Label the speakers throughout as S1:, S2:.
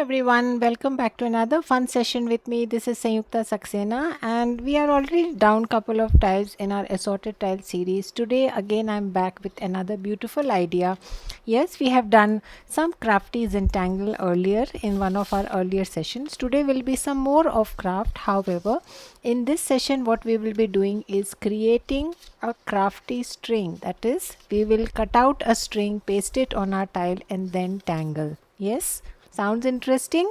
S1: Everyone, welcome back to another fun session with me. This is Sanyukta Saxena, and we are already down couple of tiles in our assorted tiles series. Today again I'm back with another beautiful idea. Yes, we have done some crafty Zentangle earlier in one of our earlier sessions. Today will be some more of craft. However, in this session what we will be doing is creating a crafty string. That is, we will cut out a string, paste it on our tile and then tangle. Yes, sounds interesting?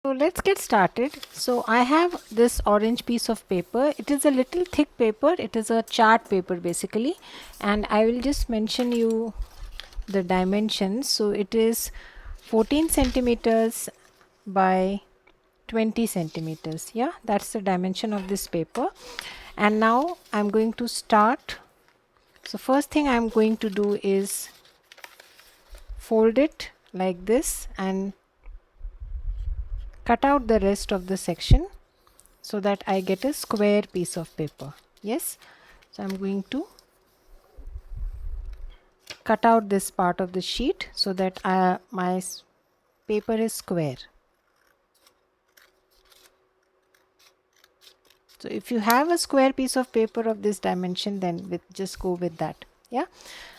S1: So let's get started. So I have this orange piece of paper. It is a little thick paper. It is a chart paper basically, and I will just mention you the dimensions. So it is 14 centimeters by 20 centimeters. Yeah, that's the dimension of this paper. And now I'm going to start. So first thing I'm going to do is fold it like this and cut out the rest of the section so that I get a square piece of paper. Yes, so I'm going to cut out this part of the sheet so that my paper is square. So if you have a square piece of paper of this dimension, then just go with that. Yeah,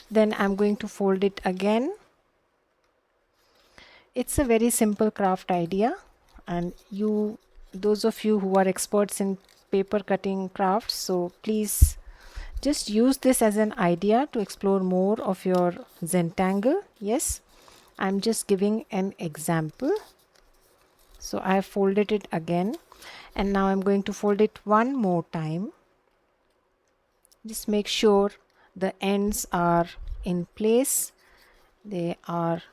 S1: then I'm going to fold it again. It's a very simple craft idea, and those of you who are experts in paper cutting crafts, so please just use this as an idea to explore more of your Zentangle. Yes, I'm just giving an example. So I have folded it again, and now I'm going to fold it one more time. Just make sure the ends are in place, they are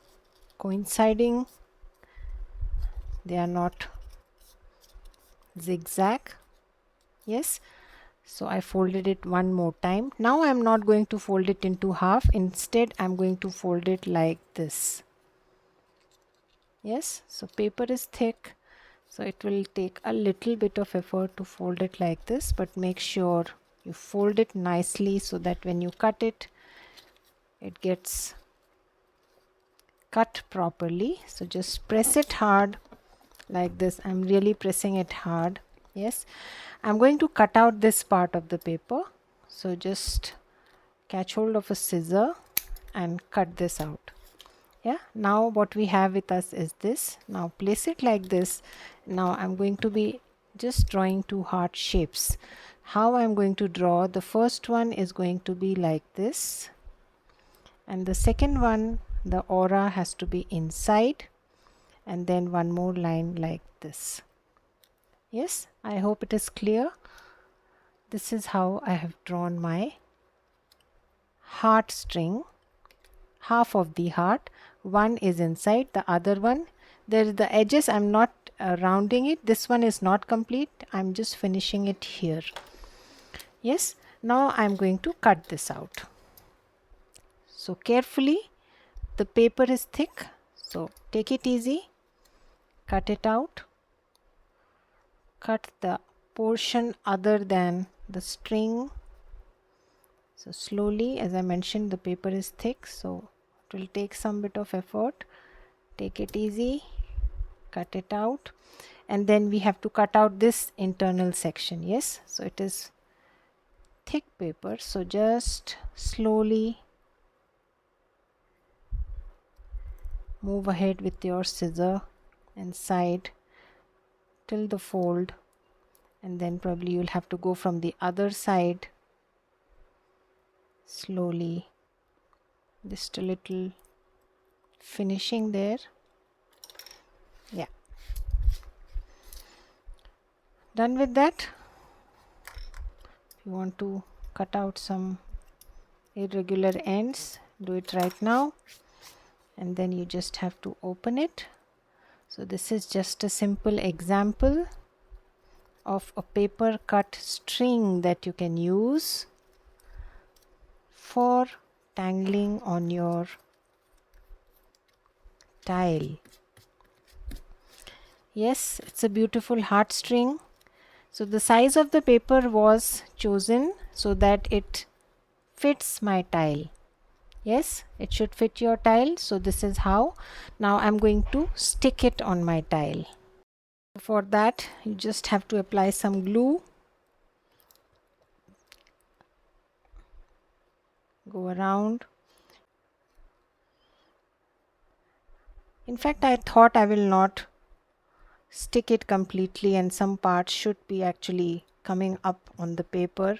S1: coinciding, they are not zigzag. Yes, so I folded it one more time. Now I'm not going to fold it into half. Instead, I'm going to fold it like this. Yes, so paper is thick, so it will take a little bit of effort to fold it like this, but make sure you fold it nicely so that when you cut it, it gets cut properly. So just press it hard like this. I'm really pressing it hard. Yes, I'm going to cut out this part of the paper. So just catch hold of a scissor and cut this out. Yeah, now what we have with us is this. Now place it like this. Now I'm going to be just drawing two heart shapes. How I'm going to draw, the first one is going to be like this, and the second one, the aura has to be inside, and then one more line like this. Yes, I hope it is clear. This is how I have drawn my heart string. Half of the heart, one is inside, the other one, there the edges, I'm not rounding it. This one is not complete, I'm just finishing it here. Yes, now I'm going to cut this out. So carefully, the paper is thick, so take it easy, cut it out, cut the portion other than the string. So slowly, as I mentioned, the paper is thick, so it will take some bit of effort. Take it easy, cut it out, and then we have to cut out this internal section. Yes, so it is thick paper, so just slowly move ahead with your scissor and side till the fold, and then probably you'll have to go from the other side slowly, just a little finishing there. Yeah, done with that. If you want to cut out some irregular ends, do it right now, and then you just have to open it. So this is just a simple example of a paper cut string that you can use for tangling on your tile. Yes, it's a beautiful heart string. So the size of the paper was chosen so that it fits my tile. Yes, it should fit your tile. So this is how. Now I'm going to stick it on my tile. For that, you just have to apply some glue. Go around. In fact, I thought I will not stick it completely and some parts should be actually coming up on the paper.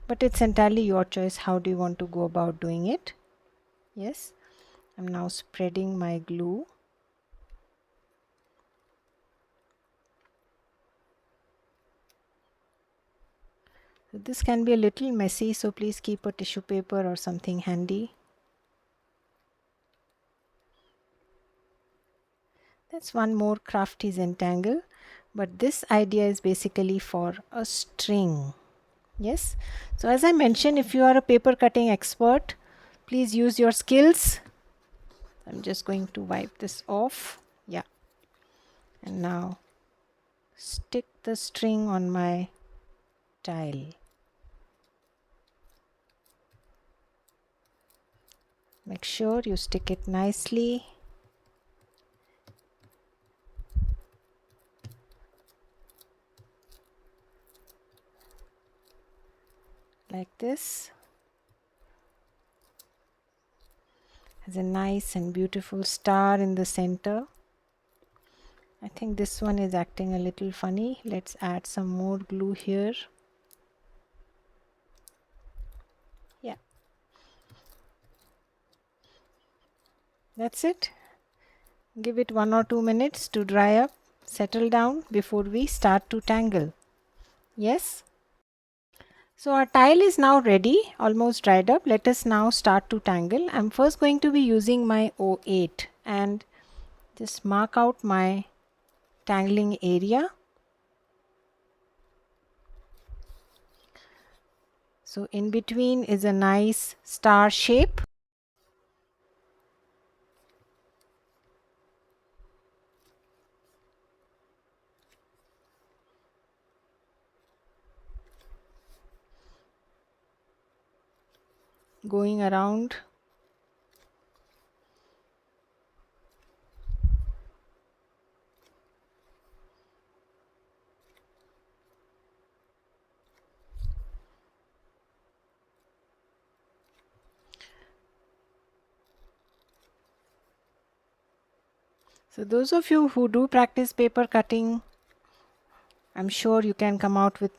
S1: But it's entirely your choice. How do you want to go about doing it? Yes, I'm now spreading my glue. So this can be a little messy, so please keep a tissue paper or something handy. That's one more crafty Zentangle, but this idea is basically for a string. Yes, so as I mentioned, if you are a paper cutting expert, please use your skills. I'm just going to wipe this off. Yeah, and now stick the string on my tile. Make sure you stick it nicely. Like this. Has a nice and beautiful star in the center. I think this one is acting a little funny. Let's add some more glue here. Yeah, that's it. Give it 1 or 2 minutes to dry up, settle down before we start to tangle. Yes. So our tile is now ready, almost dried up. Let us now start to tangle. I'm first going to be using my 08 and just mark out my tangling area. So in between is a nice star shape. Going around. So those of you who do practice paper cutting, I'm sure you can come out with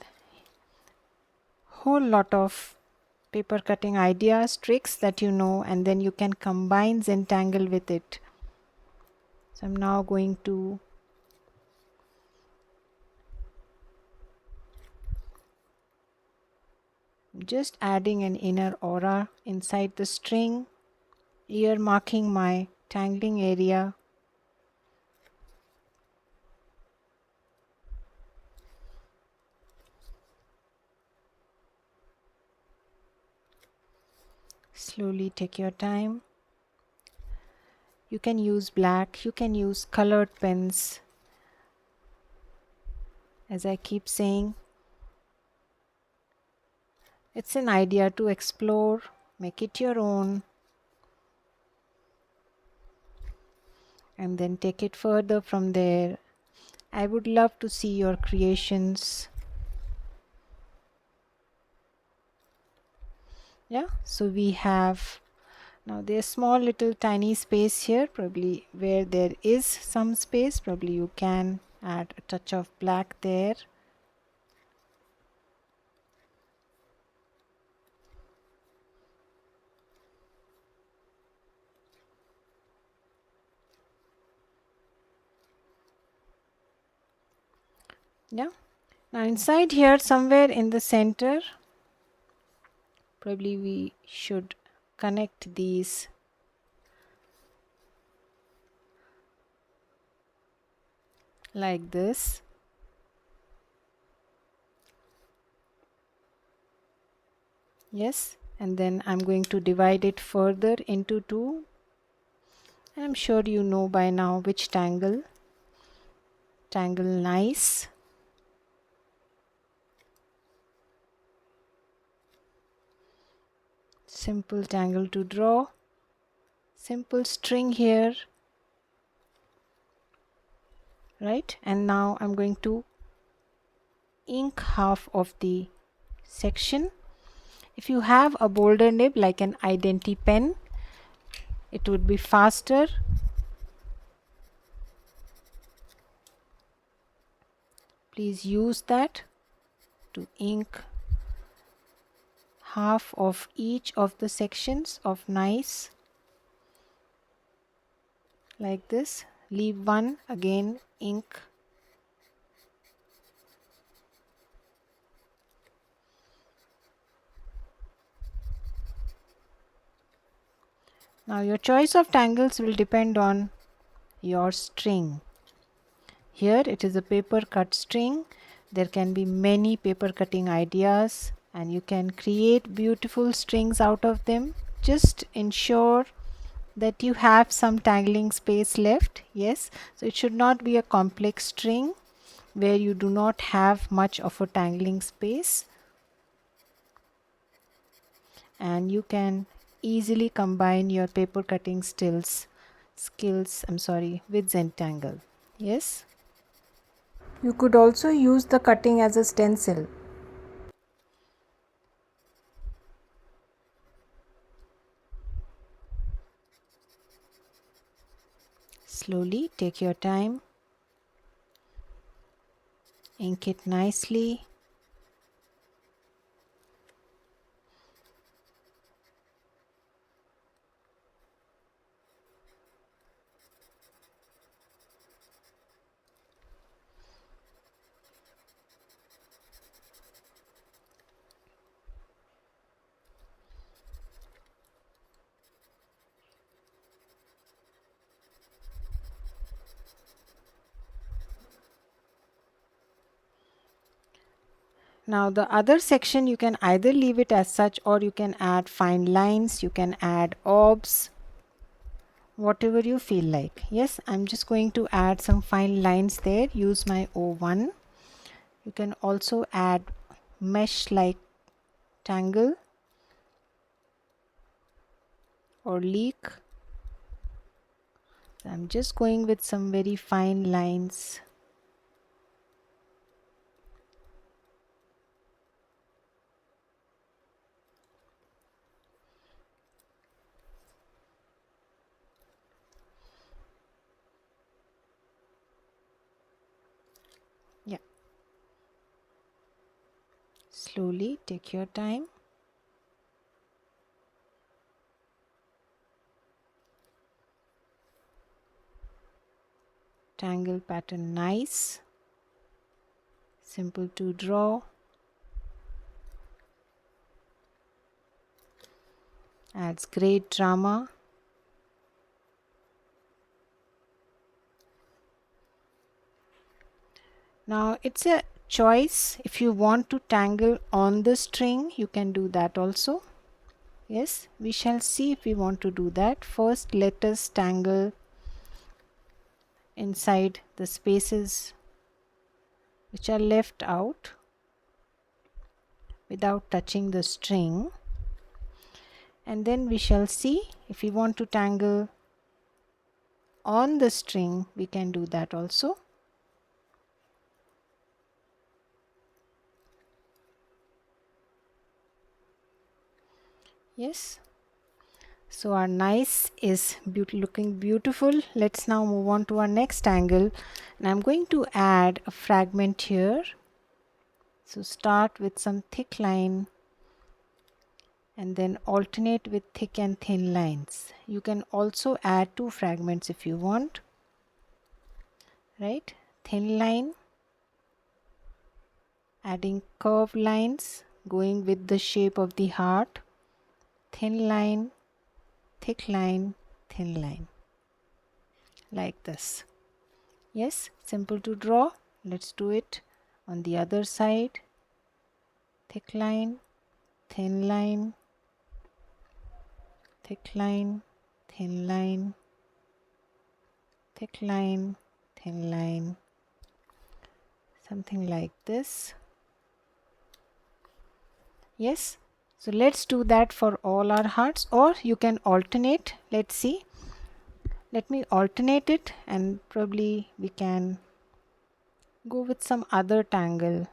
S1: whole lot of paper cutting ideas, tricks that you know, and then you can combine Zentangle with it. So I'm now going to just adding an inner aura inside the string, ear marking my tangling area. Slowly take your time. You can use black, you can use colored pens. As I keep saying, it's an idea to explore, make it your own, and then take it further from there. I would love to see your creations. Yeah, so we have now there's small little tiny space here, probably where there is some space, probably you can add a touch of black there. Yeah, now inside here somewhere in the center, probably we should connect these like this. Yes, and then I'm going to divide it further into two. I'm sure you know by now which tangle nice. Simple tangle to draw. Simple string here, right? And now I'm going to ink half of the section. If you have a bolder nib like an Identi pen, it would be faster. Please use that to ink half of each of the sections of nice, like this. Leave one, again ink. Now your choice of tangles will depend on your string. Here it is a paper cut string. There can be many paper cutting ideas and you can create beautiful strings out of them. Just ensure that you have some tangling space left. Yes, so it should not be a complex string where you do not have much of a tangling space, and you can easily combine your paper cutting skills with Zentangle. Yes, you could also use the cutting as a stencil. Slowly take your time, ink it nicely. Now the other section, you can either leave it as such or you can add fine lines, you can add orbs, whatever you feel like. Yes, I'm just going to add some fine lines there. Use my O1. You can also add mesh like tangle or leak. So I'm just going with some very fine lines. Yeah. Slowly take your time. Tangle pattern nice. Simple to draw. Adds great drama. Now it's a choice. If you want to tangle on the string, you can do that also. Yes, we shall see if we want to do that. First, let us tangle inside the spaces which are left out without touching the string, and then we shall see if we want to tangle on the string, we can do that also. Yes, so our nice is looking beautiful. Let's now move on to our next angle, and I'm going to add a fragment here. So start with some thick line and then alternate with thick and thin lines. You can also add two fragments if you want, right? Thin line, adding curved lines going with the shape of the heart, thin line, thick line, thin line, like this. Yes, simple to draw. Let's do it on the other side. Thick line, thin line, thick line, thin line, thick line, thin line, something like this. Yes, So let's do that for all our hearts, or you can alternate. Let's see. Let me alternate it, and probably we can go with some other tangle.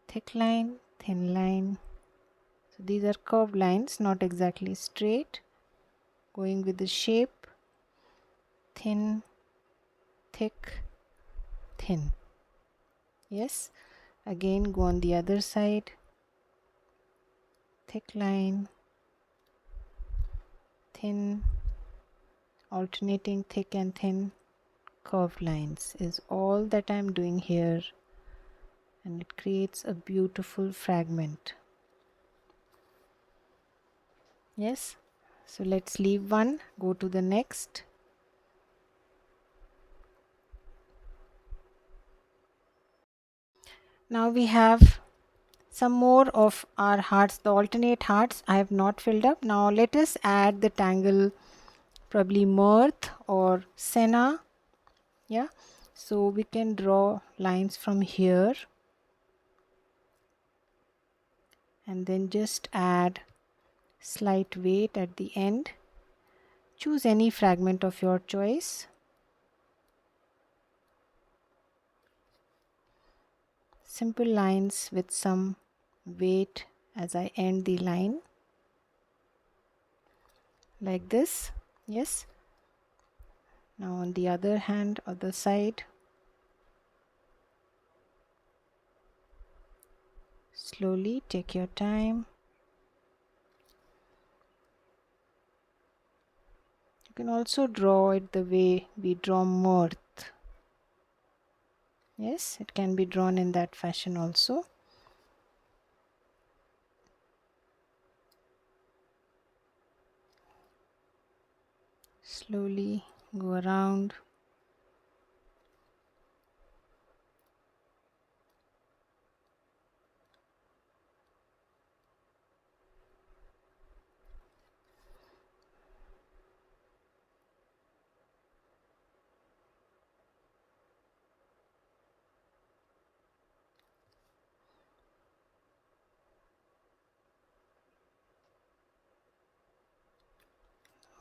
S1: Thick line, thin line. So these are curved lines, not exactly straight. Going with the shape. Thin, thick, thin. Yes. Again go on the other side. Thick line, thin, alternating thick and thin. Curved lines is all that I'm doing here, and it creates a beautiful fragment. Yes, so let's leave one, go to the next. Now we have some more of our hearts, the alternate hearts I have not filled up. Now let us add the tangle, probably Mirth or Senna. Yeah, so we can draw lines from here and then just add slight weight at the end. Choose any fragment of your choice. Simple lines with some weight as I end the line, like this. Yes. Now on the other hand, other side, slowly take your time. You can also draw it the way we draw Mirth. Yes, it can be drawn in that fashion also. Slowly go around.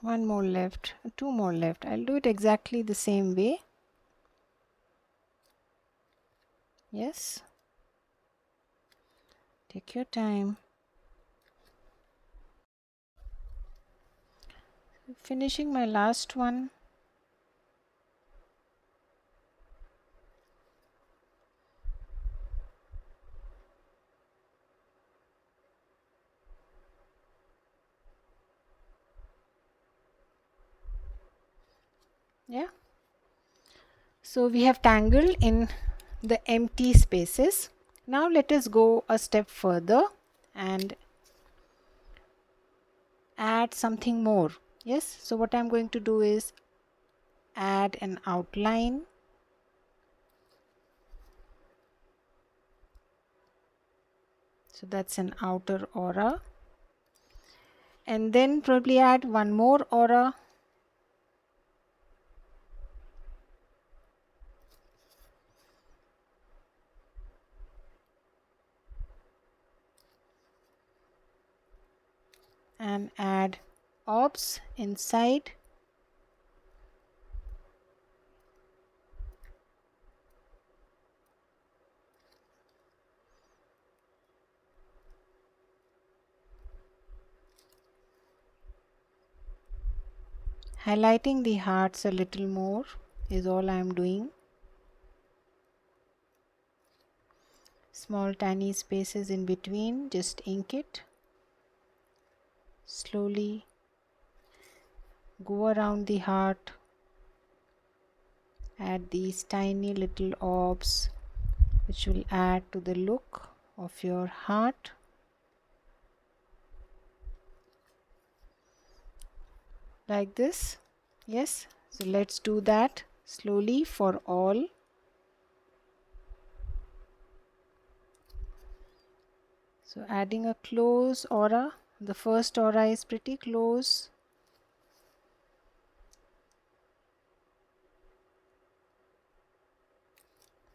S1: One more left, two more left. I'll do it exactly the same way. Yes. Take your time. Finishing my last one. Yeah. So we have tangled in the empty spaces. Now let us go a step further and add something more. Yes, so what I'm going to do is add an outline. So that's an outer aura. And then probably add one more aura. And add orbs inside. Highlighting the hearts a little more is all I am doing. Small tiny spaces in between, just ink it. Slowly go around the heart. Add these tiny little orbs which will add to the look of your heart. Like this. Yes, so let's do that slowly for all. So adding a close aura. The first aura is pretty close.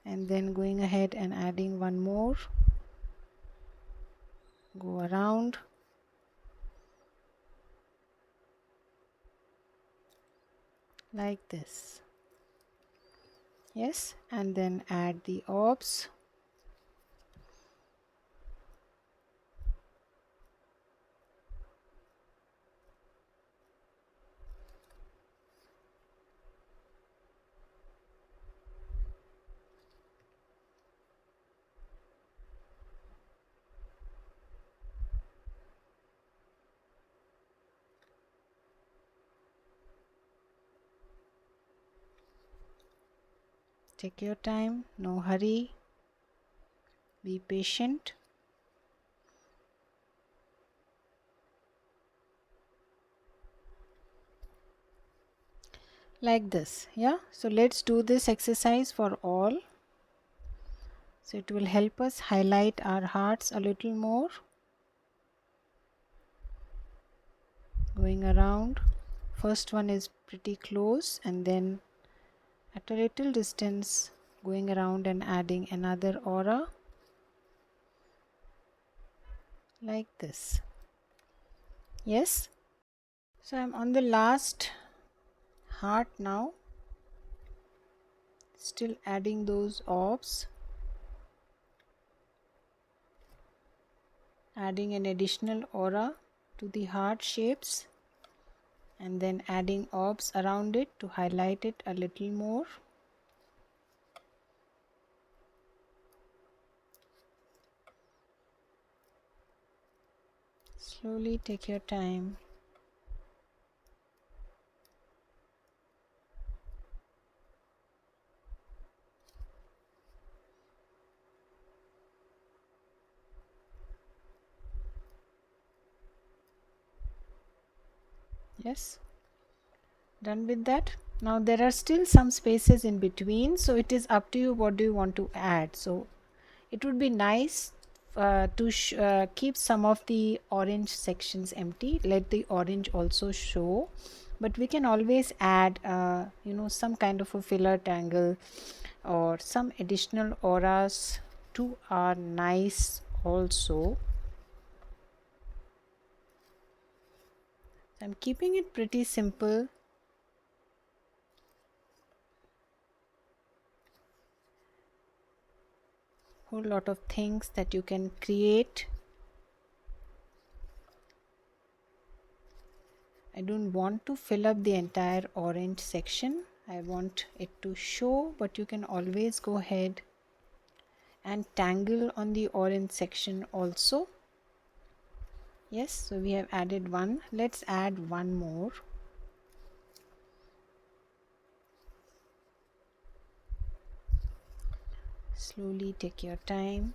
S1: and then going ahead and adding one more. Go around. Like this. Yes, and then add the orbs. Take your time, no hurry. Be patient. Like this. Yeah, so let's do this exercise for all. So it will help us highlight our hearts a little more. Going around. First one is pretty close, and then at a little distance going around and adding another aura like this. Yes, so I'm on the last heart now, still adding those orbs, adding an additional aura to the heart shapes, and then adding orbs around it to highlight it a little more. Slowly take your time. Yes, done with that. Now there are still some spaces in between, so it is up to you what do you want to add. So it would be nice to keep some of the orange sections empty, let the orange also show, but we can always add some kind of a filler tangle or some additional auras to our nice also. I'm keeping it pretty simple. Whole lot of things that you can create. I don't want to fill up the entire orange section. I want it to show, but you can always go ahead and tangle on the orange section also. Yes, so we have added one. Let's add one more. Slowly take your time.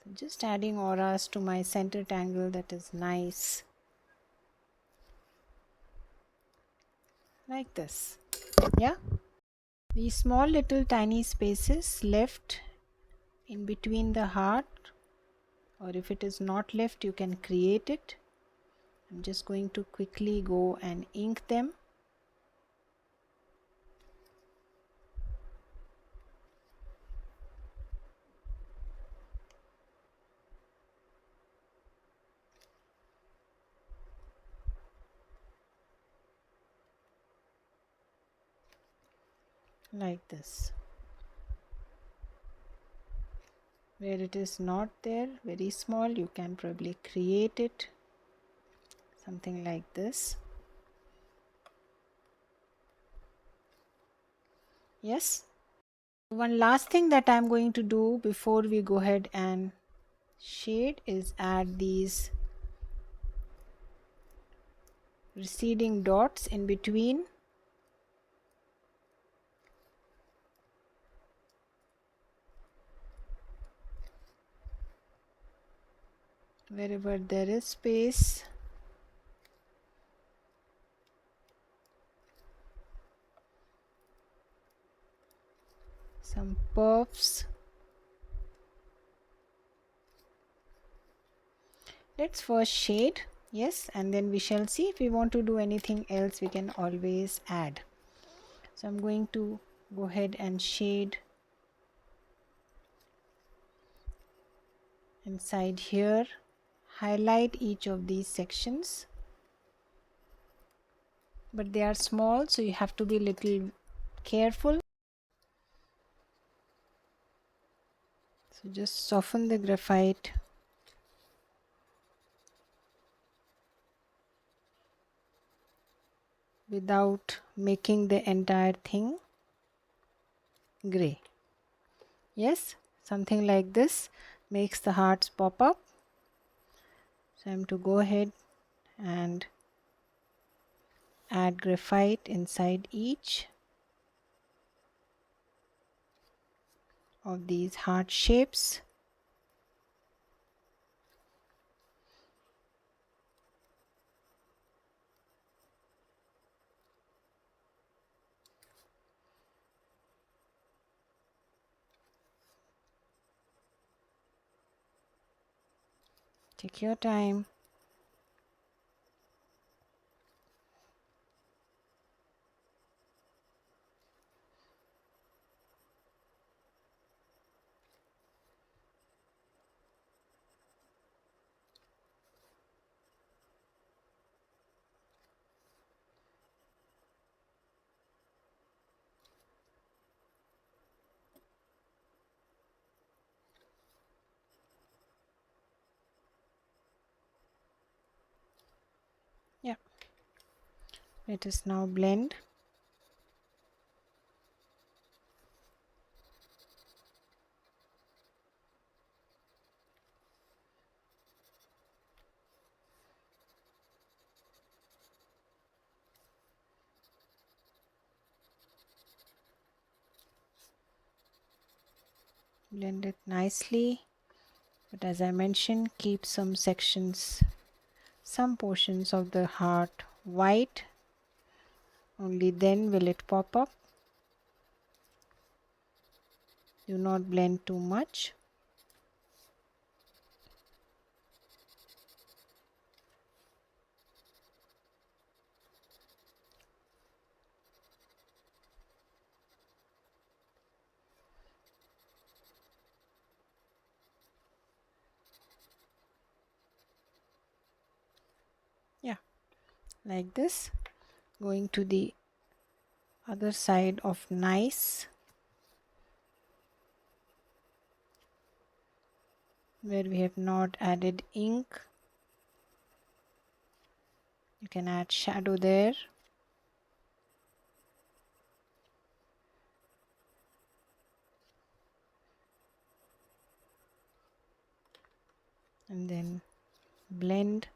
S1: So just adding auras to my center tangle, that is nice. Like this. Yeah. These small little tiny spaces left in between the heart, or if it is not left, you can create it. I'm just going to quickly go and ink them. Like this. Where it is not there, very small, you can probably create it, something like this. Yes, one last thing that I'm going to do before we go ahead and shade is add these receding dots in between. Wherever there is space. some puffs. Let's first shade, yes, and then we shall see if we want to do anything else, we can always add. So I'm going to go ahead and shade inside here, highlight each of these sections, but they are small, so you have to be little careful. So just soften the graphite without making the entire thing gray. Yes, something like this makes the hearts pop up. So I'm to go ahead and add graphite inside each of these heart shapes. Take your time. Yeah, let us now blend. Blend it nicely, but as I mentioned, keep some sections, some portions of the heart white, only then will it pop up. Do not blend too much. Yeah, like this. Going to the other side of nice, where we have not added ink. You can add shadow there. And then blend,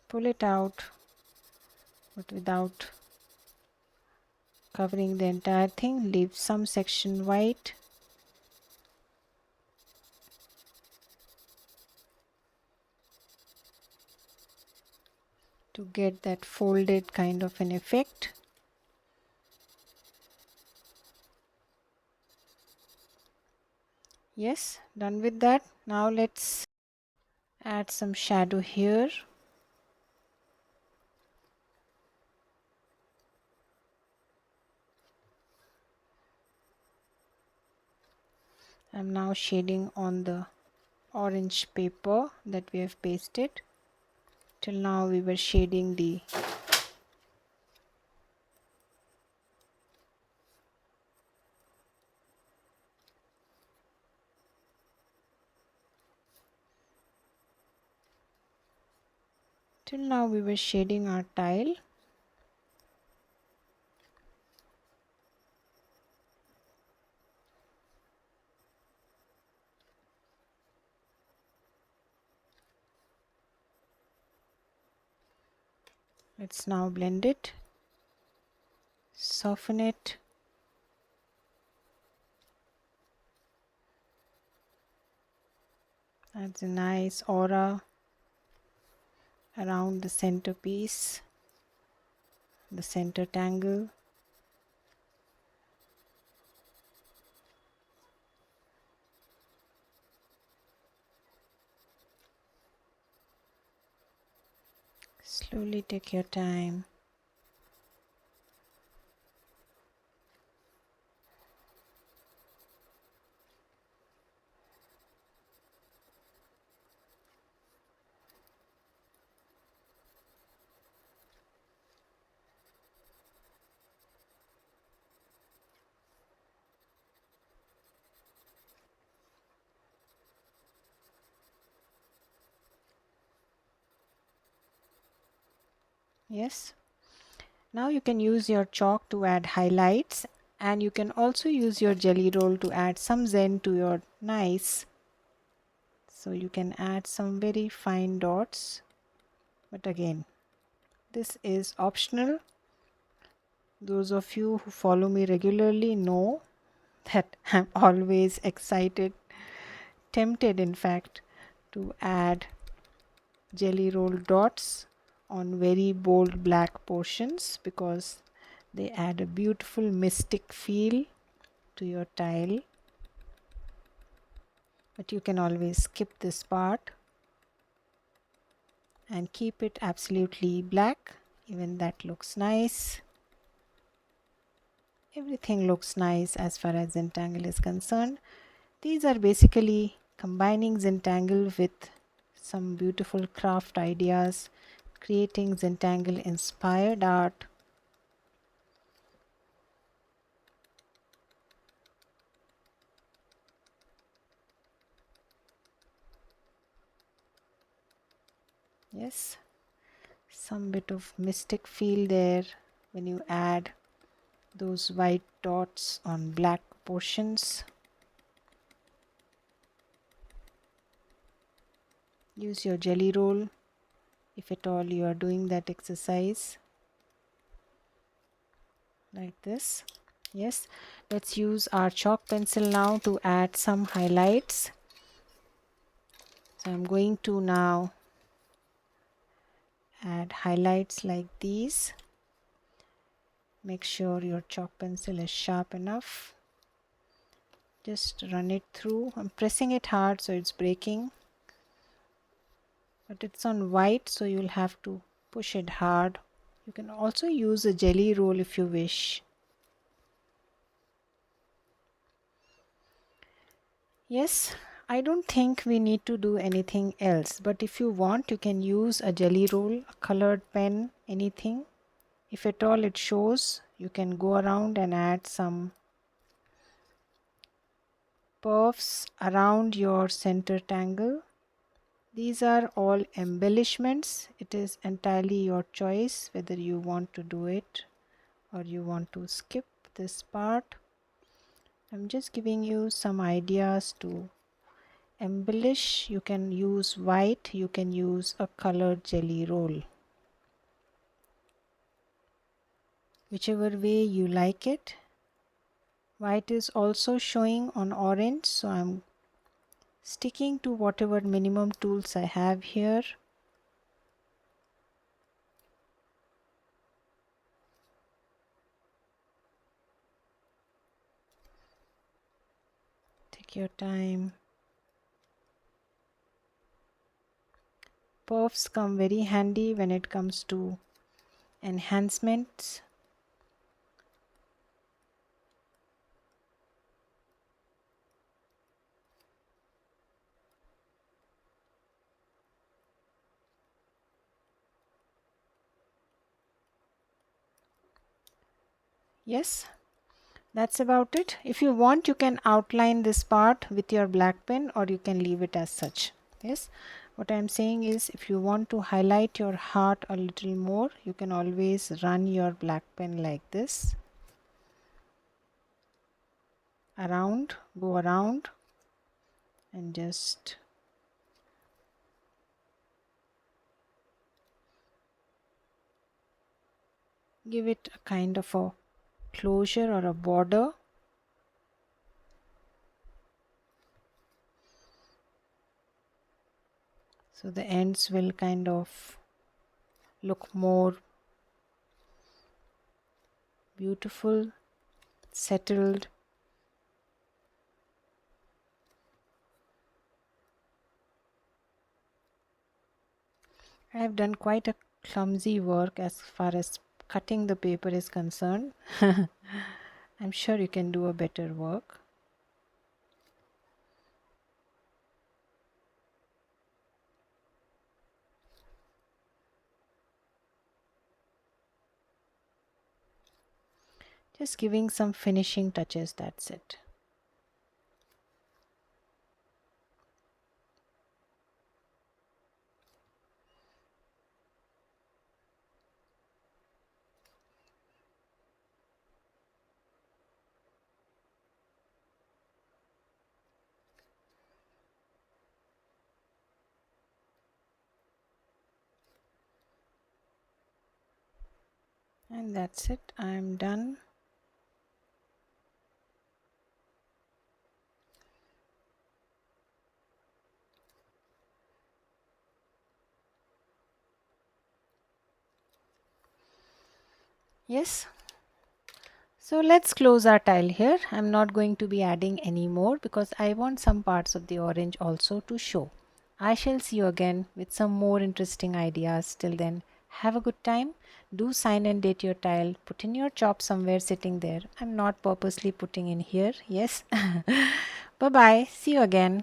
S1: pull it out, but without covering the entire thing. Leave some section white. To get that folded kind of an effect. Yes, done with that. Now let's add some shadow here. I'm now shading on the orange paper that we have pasted. Till now we were shading the our tile. Let's now blend it, soften it. Adds a nice aura around the centerpiece, the center tangle. Slowly take your time. Yes. Now you can use your chalk to add highlights, and you can also use your jelly roll to add some zen to your nice. So you can add some very fine dots, but again, this is optional. Those of you who follow me regularly know that I'm always excited, tempted in fact, to add jelly roll dots on very bold black portions because they add a beautiful mystic feel to your tile. But you can always skip this part and keep it absolutely black. Even that looks nice. Everything looks nice as far as Zentangle is concerned. These are basically combining Zentangle with some beautiful craft ideas, creating Zentangle inspired art. Yes, some bit of mystic feel there when you add those white dots on black portions. Use your jelly roll if at all you are doing that exercise like this. Yes, let's use our chalk pencil now to add some highlights. So I'm going to now add highlights like these. Make sure your chalk pencil is sharp enough. Just run it through. I'm pressing it hard so it's breaking, but it's on white, so you'll have to push it hard. You can also use a jelly roll if you wish. Yes, I don't think we need to do anything else, but if you want, you can use a jelly roll, a colored pen, anything. If at all it shows, you can go around and add some puffs around your center tangle. These are all embellishments. It is entirely your choice whether you want to do it or you want to skip this part. I'm just giving you some ideas to embellish. You can use white, you can use a colored jelly roll, whichever way you like it. White is also showing on orange, so I'm sticking to whatever minimum tools I have here. Take your time. Puffs come very handy when it comes to enhancements. Yes, that's about it. If you want, you can outline this part with your black pen or you can leave it as such. Yes, what I'm saying is if you want to highlight your heart a little more, you can always run your black pen like this around, go around and just give it a kind of a closure or a border. So the ends will kind of look more beautiful, settled. I have done quite a clumsy work as far as cutting the paper is concerned. I'm sure you can do a better work. Just giving some finishing touches, that's it. And that's it, I'm done. Yes. So let's close our tile here. I'm not going to be adding any more because I want some parts of the orange also to show. I shall see you again with some more interesting ideas. Till then, have a good time. Do sign and date your tile. Put in your chop somewhere sitting there. I'm not purposely putting in here. Yes. Bye bye. See you again.